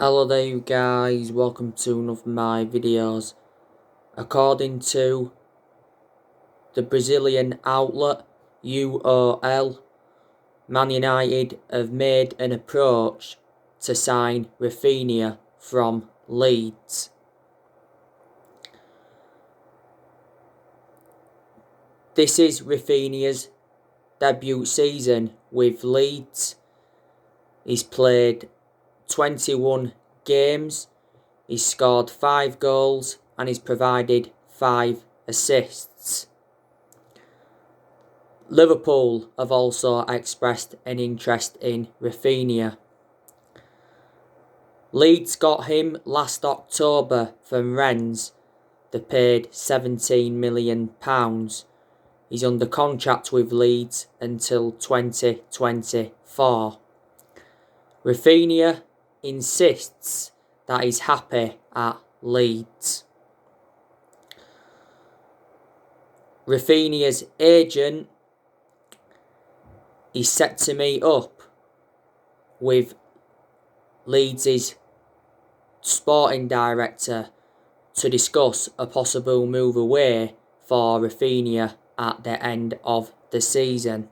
Hello there you guys, welcome to one of my videos. According to the Brazilian outlet UOL, Man United have made an approach to sign Raphinha from Leeds. This is Raphinha's debut season with Leeds. He's played 21 games, he's scored 5 goals and he's provided 5 assists. Liverpool have also expressed an interest in Raphinha. Leeds got him last October from Rennes. They paid £17 million. He's under contract with Leeds until 2024. Raphinha insists that he's happy at Leeds. Raphinha's agent is set to meet up with Leeds' sporting director to discuss a possible move away for Raphinha at the end of the season.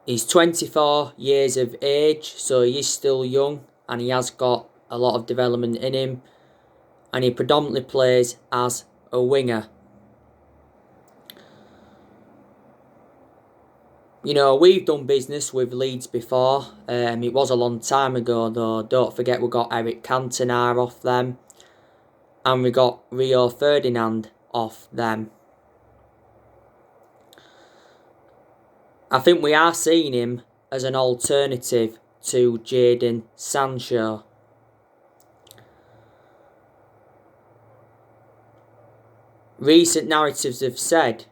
He's 24 years of age, so he is still young and he has got a lot of development in him, and he predominantly plays as a winger. You know, we've done business with Leeds before. It was a long time ago though. Don't forget we got Eric Cantona off them. And we got Rio Ferdinand off them. I think we are seeing him as an alternative to Jadon Sancho. Recent narratives have said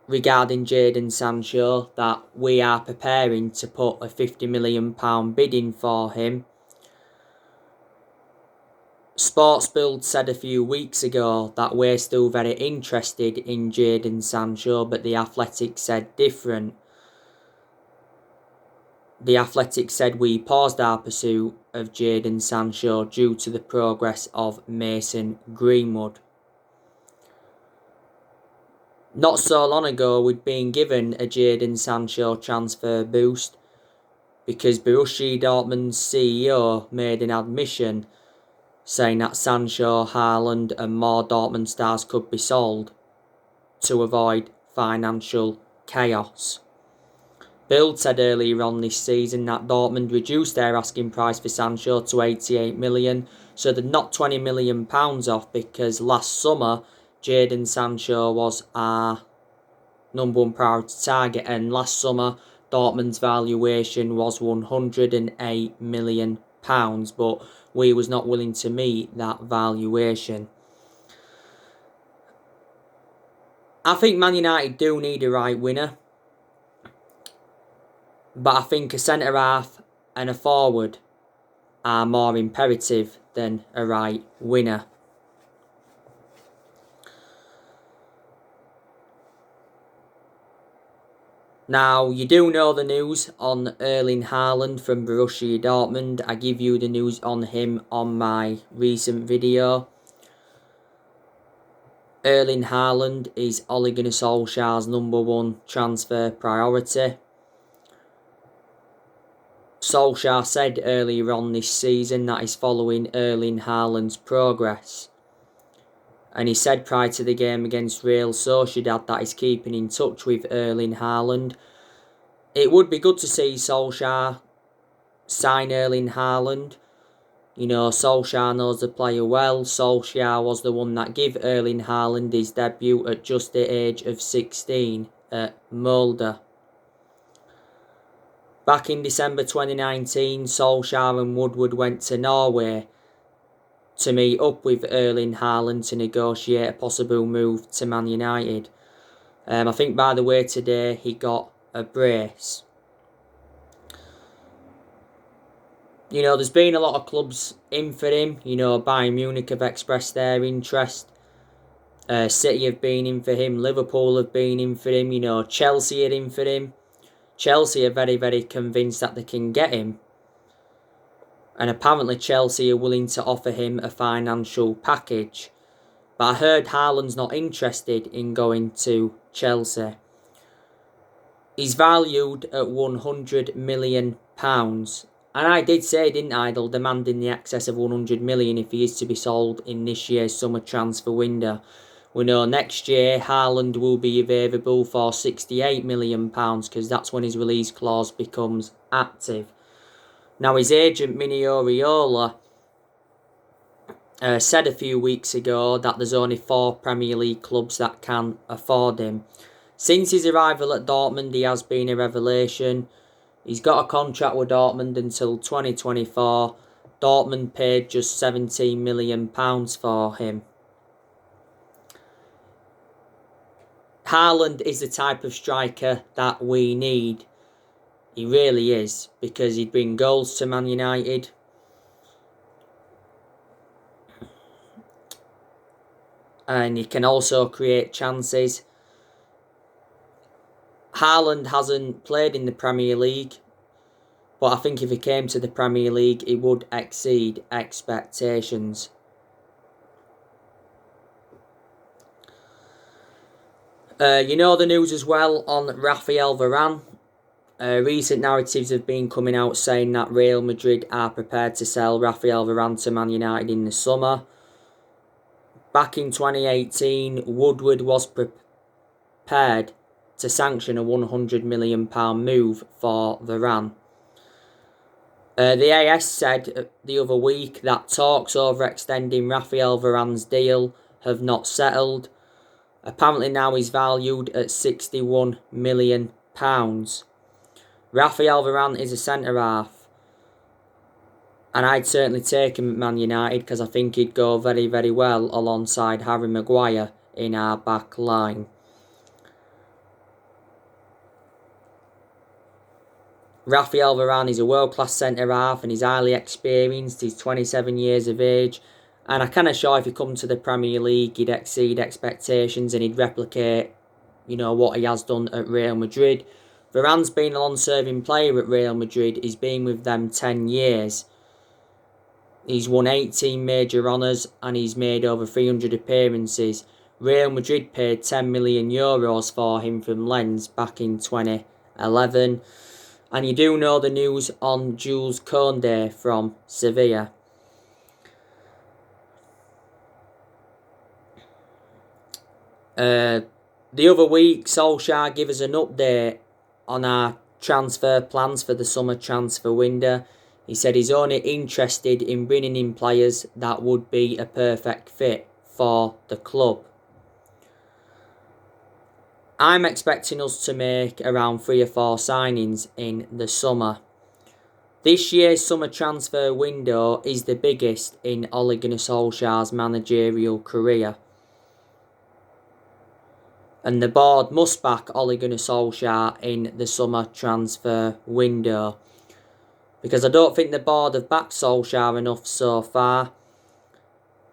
regarding Jadon Sancho that we are preparing to put a £50 million bid in for him. Sportsbill said a few weeks ago that we're still very interested in Jadon Sancho, but The Athletic said different. The Athletic said we paused our pursuit of Jadon Sancho due to the progress of Mason Greenwood. Not so long ago, we'd been given a Jadon Sancho transfer boost because Borussia Dortmund's CEO made an admission saying that Sancho, Haaland and more Dortmund stars could be sold to avoid financial chaos. Bild said earlier on this season that Dortmund reduced their asking price for Sancho to £88 million, so they'd knocked £20 million off because last summer Jadon Sancho was our number one priority target, and last summer Dortmund's valuation was £108 million, but we was not willing to meet that valuation. I think Man United do need a right winner, but I think a centre-half and a forward are more imperative than a right winner. Now, you do know the news on Erling Haaland from Borussia Dortmund. I give you the news on him on my recent video. Erling Haaland is Ole Gunnar Solskjaer's number one transfer priority. Solskjaer said earlier on this season that he's following Erling Haaland's progress. And he said prior to the game against Real Sociedad that he's keeping in touch with Erling Haaland. It would be good to see Solskjaer sign Erling Haaland. You know, Solskjaer knows the player well. Solskjaer was the one that gave Erling Haaland his debut at just the age of 16 at Molde. Back in December 2019, Solskjaer and Woodward went to Norway to meet up with Erling Haaland to negotiate a possible move to Man United. I think, by the way, today he got a brace. You know, there's been a lot of clubs in for him. You know, Bayern Munich have expressed their interest. City have been in for him. Liverpool have been in for him. You know, Chelsea are in for him. Chelsea are very, very convinced that they can get him. And apparently Chelsea are willing to offer him a financial package. But I heard Haaland's not interested in going to Chelsea. He's valued at £100 million. And I did say, didn't I, they'll demand in the excess of 100 million if he is to be sold in this year's summer transfer window. We know next year Haaland will be available for £68 million because that's when his release clause becomes active. Now his agent Mourinho said a few weeks ago that there's only 4 Premier League clubs that can afford him. Since his arrival at Dortmund, he has been a revelation. He's got a contract with Dortmund until 2024. Dortmund paid just £17 million for him. Haaland is the type of striker that we need. He really is, because he'd bring goals to Man United. And he can also create chances. Haaland hasn't played in the Premier League, but I think if he came to the Premier League, he would exceed expectations. You know the news as well on Raphael Varane. Recent narratives have been coming out saying that Real Madrid are prepared to sell Raphael Varane to Man United in the summer. Back in 2018, Woodward was prepared to sanction a £100 million move for Varane. The AS said the other week that talks over extending Raphael Varane's deal have not settled. Apparently now he's valued at £61 million. Raphael Varane is a centre-half. And I'd certainly take him at Man United because I think he'd go very, very well alongside Harry Maguire in our back line. Raphael Varane is a world-class centre-half and he's highly experienced. He's 27 years of age. And I can assure if he come to the Premier League, he'd exceed expectations and he'd replicate, what he has done at Real Madrid. Varane's been a long-serving player at Real Madrid. He's been with them 10 years. He's won 18 major honours and he's made over 300 appearances. Real Madrid paid €10 million for him from Lens back in 2011. And you do know the news on Jules Koundé from Sevilla. The other week, Solskjaer gave us an update on our transfer plans for the summer transfer window. He said he's only interested in bringing in players that would be a perfect fit for the club. I'm expecting us to make around 3 or 4 signings in the summer. This year's summer transfer window is the biggest in Ole Gunnar Solskjaer's managerial career. And the board must back Ole Gunnar Solskjaer in the summer transfer window. Because I don't think the board have backed Solskjaer enough so far.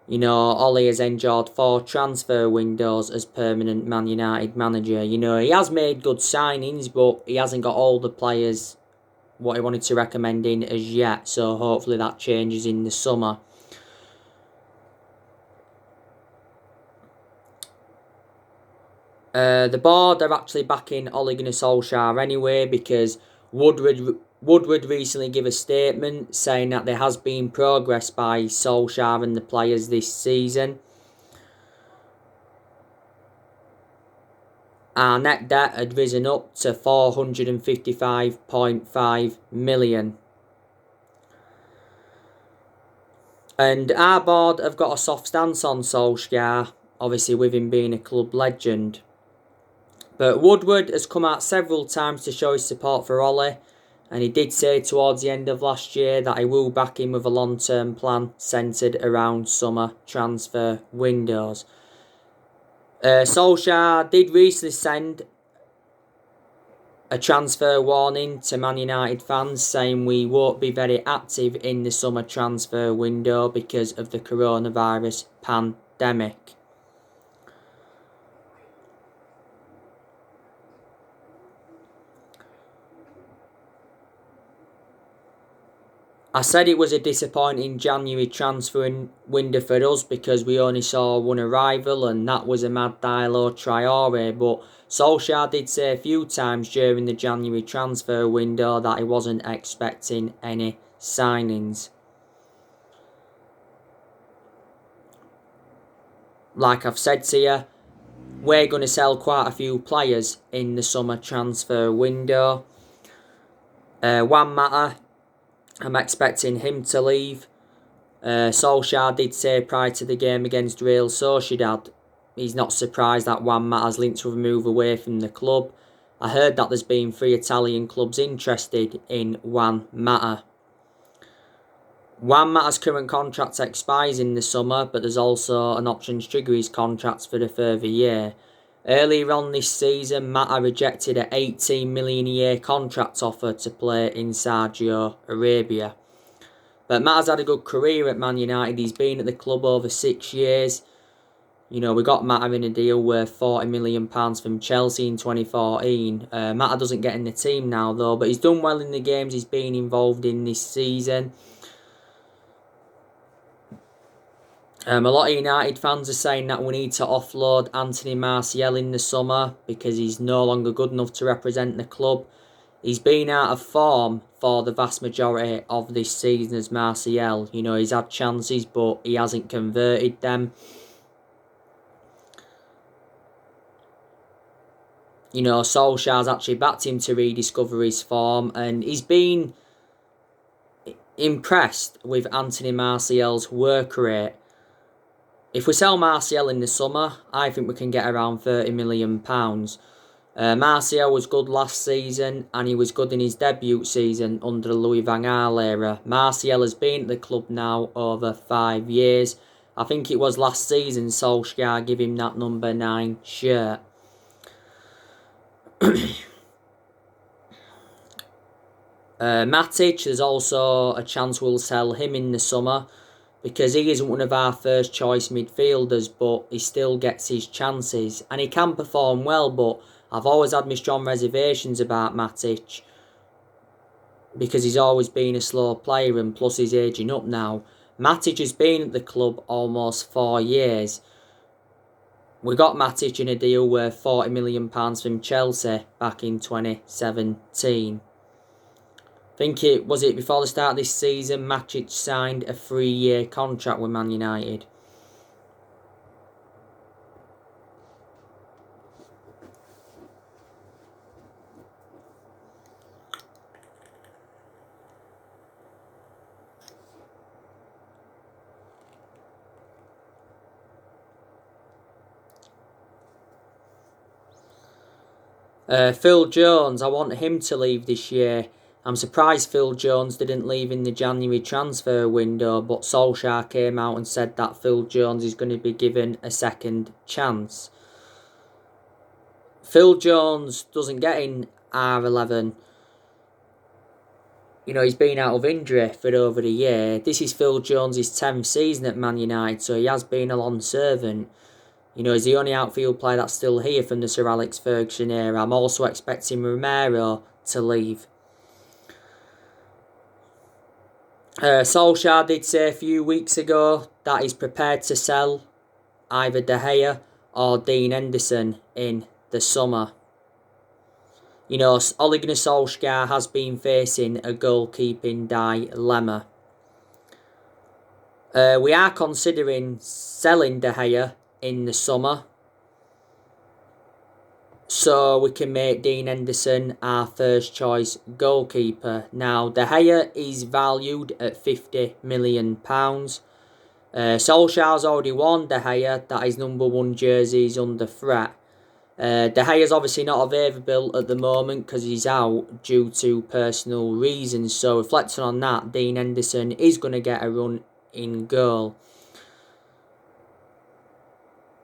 Ole has endured 4 transfer windows as permanent Man United manager. He has made good signings, but he hasn't got all the players what he wanted to recommend in as yet. So hopefully that changes in the summer. The board are actually backing Ole Gunnar Solskjaer anyway because Woodward recently gave a statement saying that there has been progress by Solskjaer and the players this season. Our net debt had risen up to £455.5 million. And our board have got a soft stance on Solskjaer, obviously with him being a club legend. But Woodward has come out several times to show his support for Ole. And he did say towards the end of last year that he will back him with a long-term plan centred around summer transfer windows. Solskjaer did recently send a transfer warning to Man United fans saying we won't be very active in the summer transfer window because of the coronavirus pandemic. I said it was a disappointing January transfer window for us because we only saw one arrival, and that was Amad Diallo Traore, but Solskjaer did say a few times during the January transfer window that he wasn't expecting any signings. Like I've said to you, we're going to sell quite a few players in the summer transfer window. Juan Mata, I'm expecting him to leave. Solskjaer did say prior to the game against Real Sociedad, he's not surprised that Juan Mata's linked to a move away from the club. I heard that there's been 3 Italian clubs interested in Juan Mata. Juan Mata's current contract expires in the summer, but there's also an option to trigger his contract for a further year. Earlier on this season, Mata rejected an 18 million a year contract offer to play in Saudi Arabia. But Mata's had a good career at Man United. He's been at the club over 6 years. You know, we got Mata in a deal worth £40 million from Chelsea in 2014. Mata doesn't get in the team now though, but he's done well in the games he's been involved in this season. A lot of United fans are saying that we need to offload Anthony Martial in the summer because he's no longer good enough to represent the club. He's been out of form for the vast majority of this season as Martial. You know, he's had chances, but he hasn't converted them. You know, Solskjaer's actually backed him to rediscover his form, and he's been impressed with Anthony Martial's work rate. If we sell Martial in the summer, I think we can get around £30 million. Martial was good last season, and he was good in his debut season under the Louis van Gaal era. Martial has been at the club now over 5 years. I think it was last season Solskjaer gave him that number 9 shirt. Matic, there's also a chance we'll sell him in the summer because he isn't one of our first choice midfielders, but he still gets his chances and he can perform well, but I've always had my strong reservations about Matic because he's always been a slow player, and plus he's ageing up now. Matic has been at the club almost 4 years. We got Matic in a deal worth £40 million from Chelsea back in 2017. I think it was before the start of this season, Matic signed a 3-year contract with Man United. Phil Jones, I want him to leave this year. I'm surprised Phil Jones didn't leave in the January transfer window, but Solskjaer came out and said that Phil Jones is going to be given a second chance. Phil Jones doesn't get in R11. You know, he's been out of injury for over a year. This is Phil Jones' 10th season at Man United, so he has been a long servant. You know, he's the only outfield player that's still here from the Sir Alex Ferguson era. I'm also expecting Romero to leave. Solskjaer did say a few weeks ago that he's prepared to sell either De Gea or Dean Henderson in the summer. You know, Ole Gunnar Solskjaer has been facing a goalkeeping dilemma. We are considering selling De Gea in the summer, so we can make Dean Henderson our first choice goalkeeper. Now, De Gea is valued at £50 million. Solskjaer's already warned De Gea that his number 1 jersey is under threat. De Gea's obviously not available at the moment because he's out due to personal reasons. So reflecting on that, Dean Henderson is going to get a run in goal.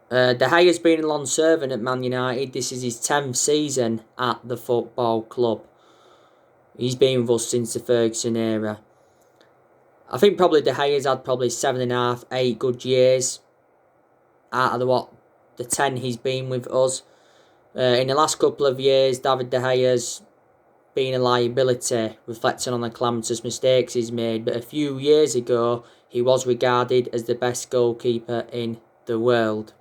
De Gea's been a long servant at Man United. This is his 10th season at the football club. He's been with us since the Ferguson era. I think probably De Gea's had probably 7.5, 8 good years out of the 10 he's been with us. In the last couple of years, David De Gea's being a liability, reflecting on the calamitous mistakes he's made, but a few years ago he was regarded as the best goalkeeper in the world.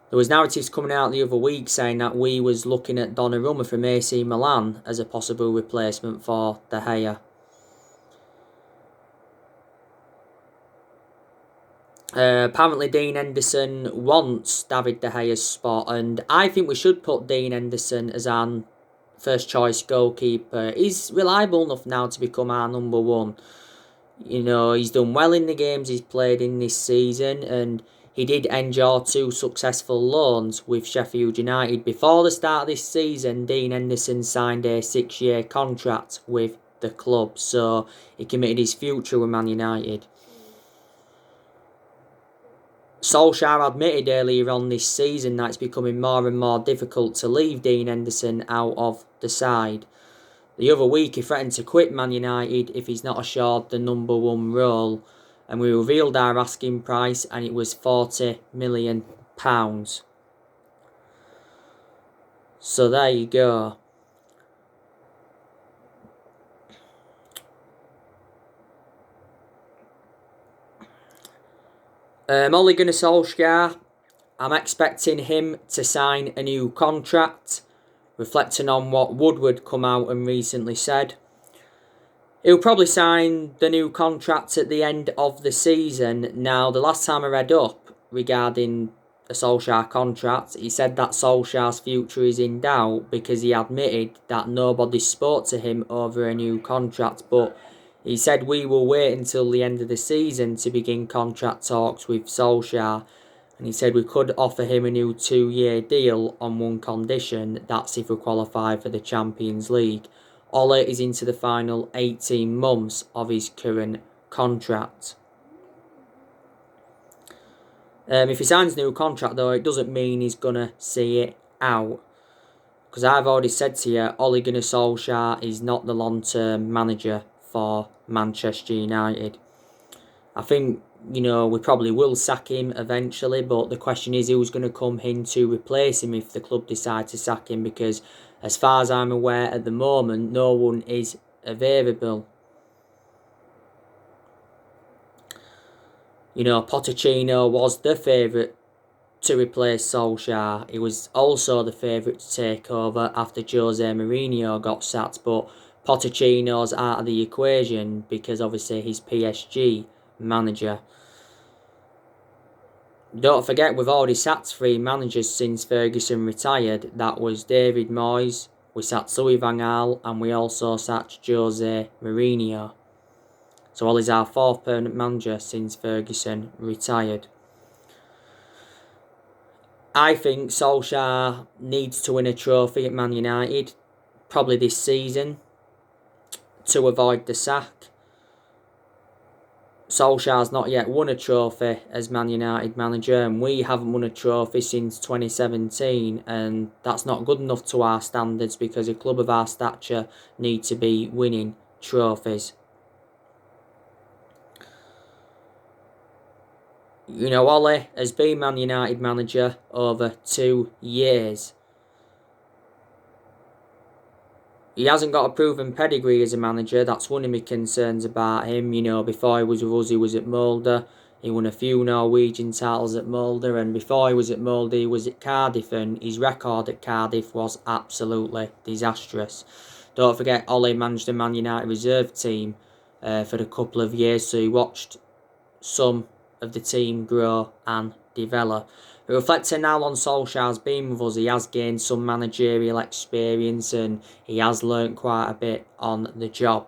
There was narratives coming out the other week saying that we was looking at Donnarumma from AC Milan as a possible replacement for De Gea. Apparently Dean Henderson wants David De Gea's spot, and I think we should put Dean Henderson as our first choice goalkeeper. He's reliable enough now to become our number one. You know, he's done well in the games he's played in this season, and he did endure 2 successful loans with Sheffield United. Before the start of this season, Dean Henderson signed a 6-year contract with the club, so he committed his future with Man United. Solskjaer admitted earlier on this season that it's becoming more and more difficult to leave Dean Henderson out of the side. The other week he threatened to quit Man United if he's not assured the number one role, and we revealed our asking price and it was £40 million. So there you go. Ole Gunnar Solskjaer, I'm expecting him to sign a new contract, reflecting on what Woodward come out and recently said. He'll probably sign the new contract at the end of the season. Now, the last time I read up regarding a Solskjaer contract, he said that Solskjaer's future is in doubt because he admitted that nobody spoke to him over a new contract, but he said we will wait until the end of the season to begin contract talks with Solskjaer, and he said we could offer him a new 2-year deal on one condition, that's if we qualify for the Champions League. Ole is into the final 18 months of his current contract. If he signs a new contract though, it doesn't mean he's going to see it out. Because I've already said to you, Ole Gunnar Solskjaer is not the long-term manager for Manchester United. I think, you know, we probably will sack him eventually, but the question is who's going to come in to replace him if the club decide to sack him, because as far as I'm aware at the moment, no one is available. You know, Pochettino was the favourite to replace Solskjaer. He was also the favourite to take over after Jose Mourinho got sacked, but Pochettino's out of the equation because obviously he's PSG manager. Don't forget, we've already sacked 3 managers since Ferguson retired. That was David Moyes, we sacked Louis van Gaal, and we also sacked Jose Mourinho. So Ole's our 4th permanent manager since Ferguson retired. I think Solskjaer needs to win a trophy at Man United, probably this season, to avoid the sack. Solskjaer's not yet won a trophy as Man United manager, and we haven't won a trophy since 2017, and that's not good enough to our standards because a club of our stature need to be winning trophies. You know, Ole has been Man United manager over 2 years. He hasn't got a proven pedigree as a manager. That's one of my concerns about him. You know, before he was with us, he was at Molde. He won a few Norwegian titles at Molde. And before he was at Molde, he was at Cardiff. And his record at Cardiff was absolutely disastrous. Don't forget, Ole managed the Man United reserve team for a couple of years. So he watched some of the team grow and develop. But reflecting now on Solskjaer's been with us, he has gained some managerial experience and he has learnt quite a bit on the job.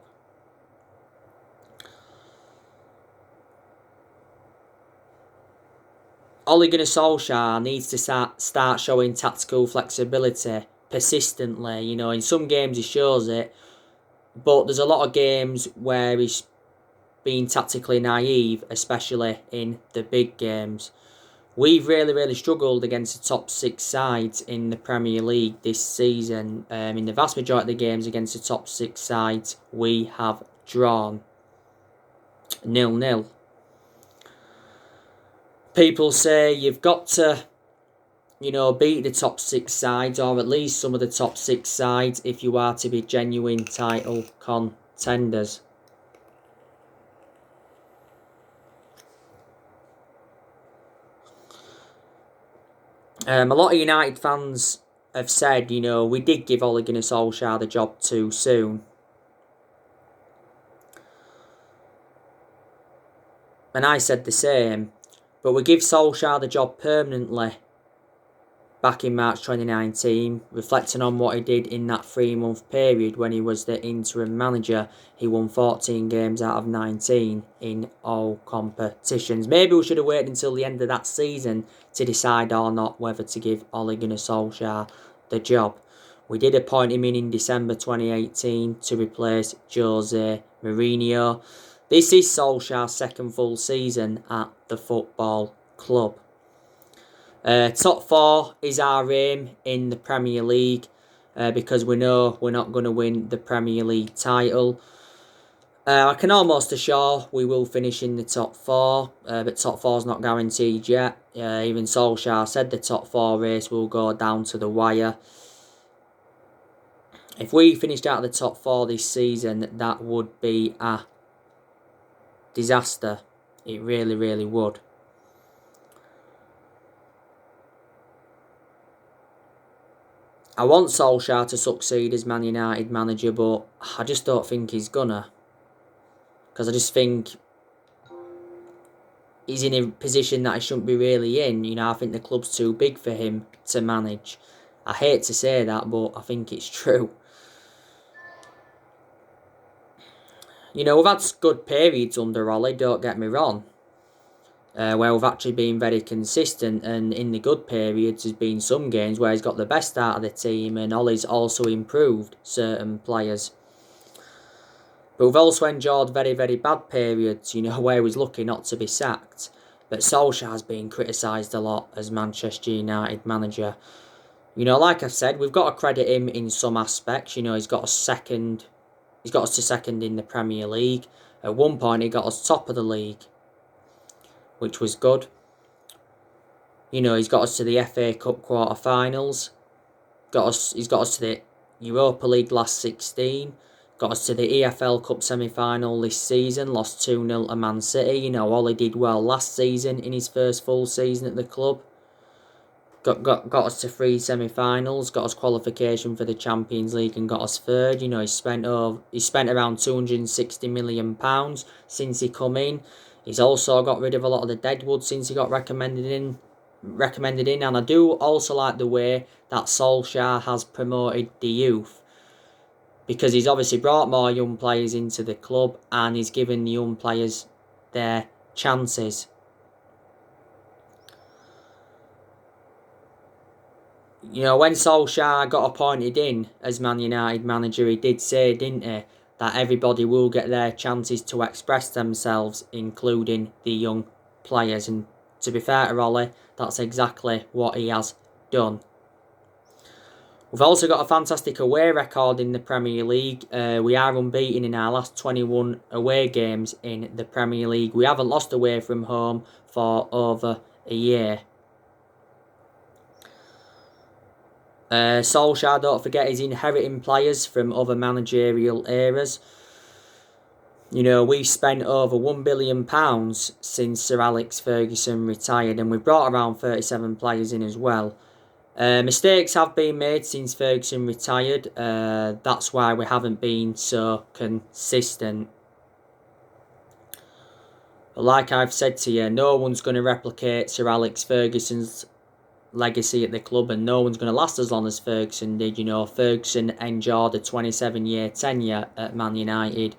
Ole Gunnar Solskjaer needs to start showing tactical flexibility persistently. You know, in some games he shows it, but there's a lot of games where he's being tactically naive, especially in the big games. We've really struggled against the top 6 sides in the Premier League this season. In the vast majority of the games against the top 6 sides, we have drawn 0-0. People say you've got to beat the top 6 sides, or at least some of the top 6 sides, if you are to be genuine title contenders. A lot of United fans have said, we did give Ole Gunnar Solskjaer the job too soon. And I said the same. But we give Solskjaer the job permanently back in March 2019, reflecting on what he did in that 3-month period when he was the interim manager. He won 14 games out of 19 in all competitions. Maybe we should have waited until the end of that season to decide or not whether to give Ole Gunnar Solskjaer the job. We did appoint him in December 2018 to replace Jose Mourinho. This is Solskjaer's second full season at the football club. Top 4 is our aim in the Premier League because we know we're not going to win the Premier League title. I can almost assure we will finish in the top 4, but top 4 is not guaranteed yet. Even Solskjaer said the top 4 race will go down to the wire. If we finished out of the top 4 this season, that would be a disaster. It really, really would. I want Solskjaer to succeed as Man United manager, but I just don't think he's gonna. Because I just think he's in a position that he shouldn't be really in. I think the club's too big for him to manage. I hate to say that, but I think it's true. We've had good periods under Ollie, don't get me wrong. Where we've actually been very consistent, and in the good periods there's been some games where he's got the best out of the team, and Ollie's also improved certain players. But we've also enjoyed very, very bad periods, where he was lucky not to be sacked. But Solskjaer's been criticised a lot as Manchester United manager. Like I've said, we've got to credit him in some aspects. He's got us to second in the Premier League. At one point he got us top of the league, which was good. He's got us to the FA Cup quarter-finals. He's got us to the Europa League last 16. Got us to the EFL Cup semi-final this season. Lost 2-0 to Man City. Ollie did well last season in his first full season at the club. Got us to 3 semi-finals. Got us qualification for the Champions League and got us third. He spent around £260 million since he come in. He's also got rid of a lot of the deadwood since he got recommended in, and I do also like the way that Solskjaer has promoted the youth, because he's obviously brought more young players into the club and he's given the young players their chances. When Solskjaer got appointed in as Man United manager, he did say, didn't he, that everybody will get their chances to express themselves, including the young players. And to be fair to Ollie, that's exactly what he has done. We've also got a fantastic away record in the Premier League. We are unbeaten in our last 21 away games in the Premier League. We haven't lost away from home for over a year. Solskjaer, don't forget, is inheriting players from other managerial eras. We've spent over £1 billion since Sir Alex Ferguson retired, and we've brought around 37 players in as well. Mistakes have been made since Ferguson retired. That's why we haven't been so consistent. But like I've said to you, no one's going to replicate Sir Alex Ferguson's legacy at the club, and no one's going to last as long as Ferguson did. Ferguson enjoyed a 27-year tenure at Man United,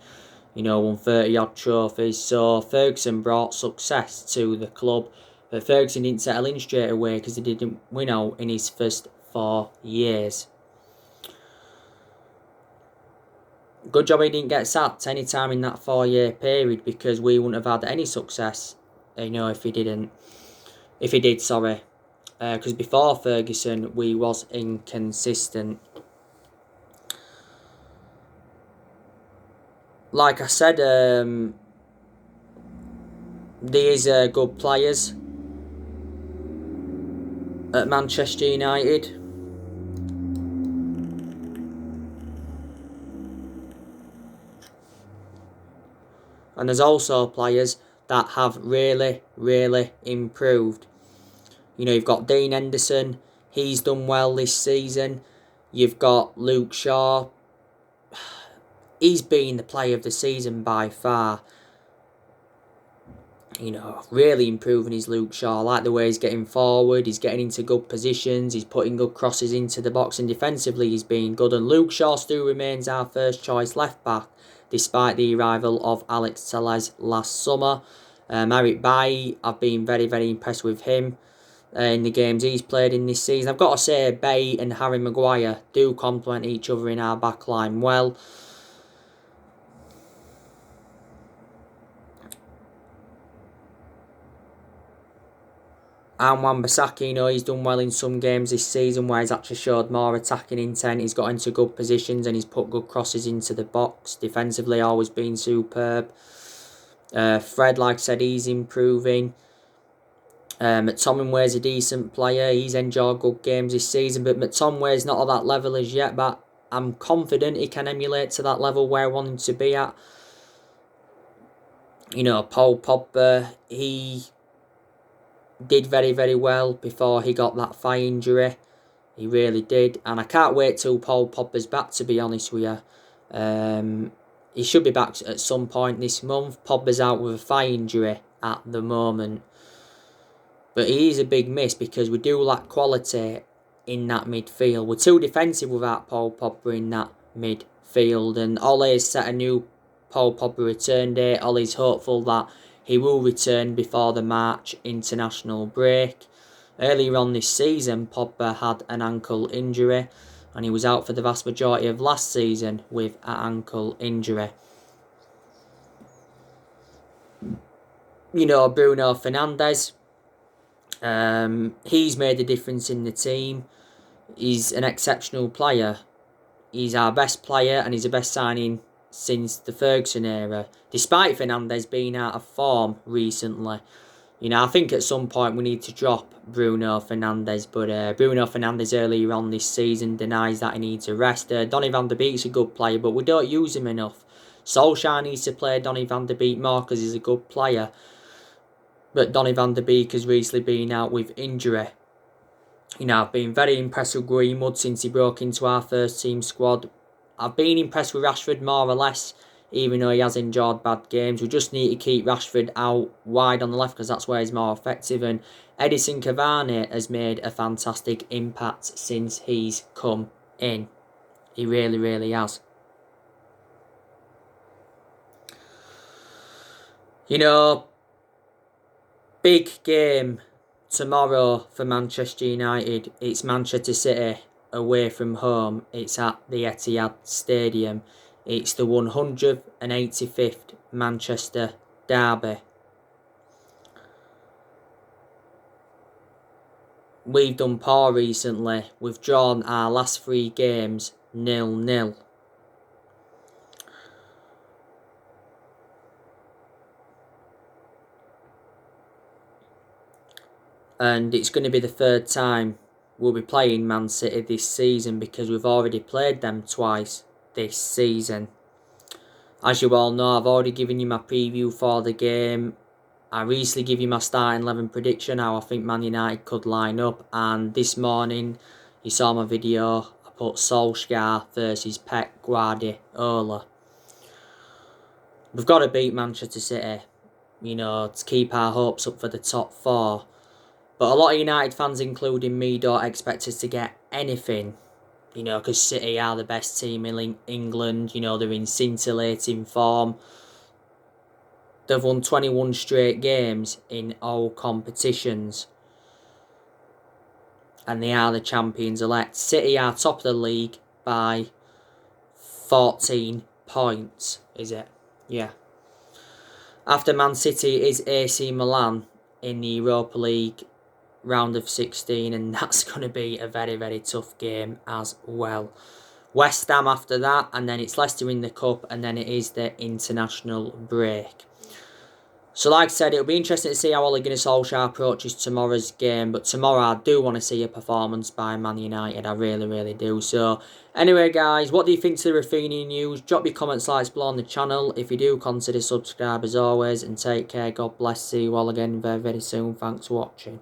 won 30 odd trophies. So Ferguson brought success to the club, but Ferguson didn't settle in straight away because he didn't win out in his first 4 years. Good job he didn't get sacked any time in that 4-year period, because we wouldn't have had any success, if he did, because before Ferguson we was inconsistent. Like I said, these are good players, at Manchester United. And there's also players that have really, really improved. You know, you've got Dean Henderson. He's done well this season. You've got Luke Shaw. He's been the player of the season by far. You know, really improving his Luke Shaw. I like the way he's getting forward. He's getting into good positions. He's putting good crosses into the box. And defensively, he's been good. And Luke Shaw still remains our first choice left back, despite the arrival of Alex Telles last summer. Eric Bailly, I've been very, very impressed with him in the games he's played in this season. I've got to say, Bailly and Harry Maguire do complement each other in our backline well. And Wan-Bissaka, you know, he's done well in some games this season where he's actually showed more attacking intent. He's got into good positions and he's put good crosses into the box. Defensively, always been superb. Fred, like I said, he's improving. McTominay's a decent player. He's enjoyed good games this season, but McTominay's not at that level as yet. But I'm confident he can emulate to that level where I want him to be at. You know, Paul Pogba, he did very, very well before he got that thigh injury. He really did. And I can't wait till Paul Pogba's back, to be honest with you. He should be back at some point this month. Pogba's out with a thigh injury at the moment. But he is a big miss because we do lack quality in that midfield. We're too defensive without Paul Pogba in that midfield. And Ole has set a new Paul Pogba return date. Ole's hopeful that he will return before the March international break. Earlier on this season, Pogba had an ankle injury and he was out for the vast majority of last season with an ankle injury. You know, Bruno Fernandes, he's made a difference in the team. He's an exceptional player. He's our best player and he's the best signing since the Ferguson era, despite Fernandes being out of form recently. You know, I think at some point we need to drop Bruno Fernandes, but Bruno Fernandes earlier on this season denies that he needs a rest. Donny van de Beek's a good player, but we don't use him enough. Solskjaer needs to play Donny van de Beek more because he's a good player. But Donny van de Beek has recently been out with injury. You know, I've been very impressed with Greenwood since he broke into our first team squad. I've been impressed with Rashford more or less, even though he has enjoyed bad games. We just need to keep Rashford out wide on the left because that's where he's more effective. And Edison Cavani has made a fantastic impact since he's come in. He really, really has. You know, big game tomorrow for Manchester United. It's Manchester City away from home. It's at the Etihad Stadium. It's the 185th Manchester derby. We've done poor recently. We've drawn our last 3 games 0-0. And it's going to be the 3rd time we'll be playing Man City this season because we've already played them twice this season. As you all know, I've already given you my preview for the game. I recently gave you my starting 11 prediction, how I think Man United could line up. And this morning, you saw my video, I put Solskjaer versus Pep Guardiola. We've got to beat Manchester City, you know, to keep our hopes up for the top 4. But a lot of United fans, including me, don't expect us to get anything. You know, because City are the best team in England. You know, they're in scintillating form. They've won 21 straight games in all competitions. And they are the champions-elect. City are top of the league by 14 points, is it? Yeah. After Man City is AC Milan in the Europa League round of 16, and that's going to be a very, very tough game as well. West Ham after that, and then it's Leicester in the Cup, and then it is the international break. So like I said, it'll be interesting to see how Ole Gunnar Solskjaer approaches tomorrow's game. But tomorrow I do want to see a performance by Man United. I really, really do. So anyway, guys, what do you think to the Raphinha news? Drop your comments, likes below on the channel. If you do, consider subscribe as always. And take care. God bless. See you all again very, very soon. Thanks for watching.